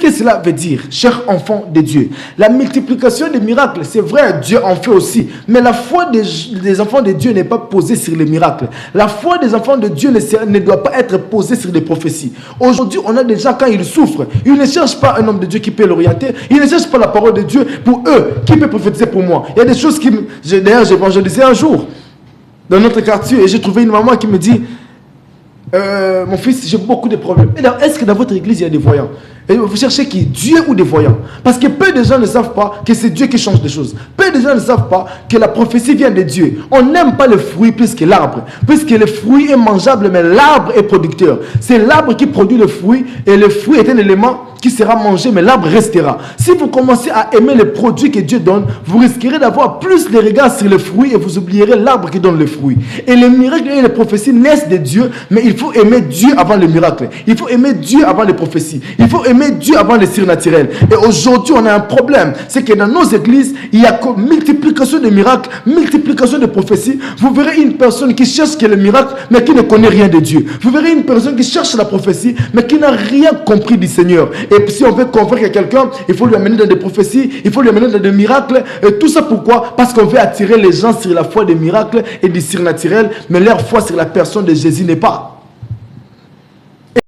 que cela veut dire, chers enfants de Dieu? La multiplication des miracles, c'est vrai, Dieu en fait aussi. Mais la foi des enfants de Dieu n'est pas posée sur les miracles. La foi des enfants de Dieu ne doit pas être posée sur des prophéties. Aujourd'hui, on a des gens, quand ils souffrent, ils ne cherchent pas un homme de Dieu qui peut l'orienter. Ils ne cherchent pas la parole de Dieu pour eux. Qui peut prophétiser pour moi? Il y a des choses qui... D'ailleurs, j'évangélisais un jour dans notre quartier et j'ai trouvé une maman qui me dit mon fils, j'ai beaucoup de problèmes. Est-ce que dans votre église, il y a des voyants? Et vous cherchez qui? Dieu ou des voyants? Parce que peu de gens ne savent pas que c'est Dieu qui change les choses. Peu de gens ne savent pas que la prophétie vient de Dieu. On n'aime pas le fruit plus que l'arbre. Puisque le fruit est mangeable, mais l'arbre est producteur. C'est l'arbre qui produit le fruit et le fruit est un élément qui sera mangé, mais l'arbre restera. Si vous commencez à aimer les produits que Dieu donne, vous risquerez d'avoir plus de regards sur le fruit et vous oublierez l'arbre qui donne le fruit. Et les miracles et les prophéties naissent de Dieu, mais il faut aimer Dieu avant les miracles. Il faut aimer Dieu avant les prophéties. Il faut aimer Dieu avant les surnaturels. Et aujourd'hui, on a un problème. C'est que dans nos églises, il y a multiplication de miracles, multiplication de prophéties. Vous verrez une personne qui cherche que le miracle, mais qui ne connaît rien de Dieu. Vous verrez une personne qui cherche la prophétie, mais qui n'a rien compris du Seigneur. Et si on veut convaincre quelqu'un, il faut lui amener dans des prophéties, il faut lui amener dans des miracles. Et tout ça pourquoi? Parce qu'on veut attirer les gens sur la foi des miracles et du surnaturel, mais leur foi sur la personne de Jésus n'est pas.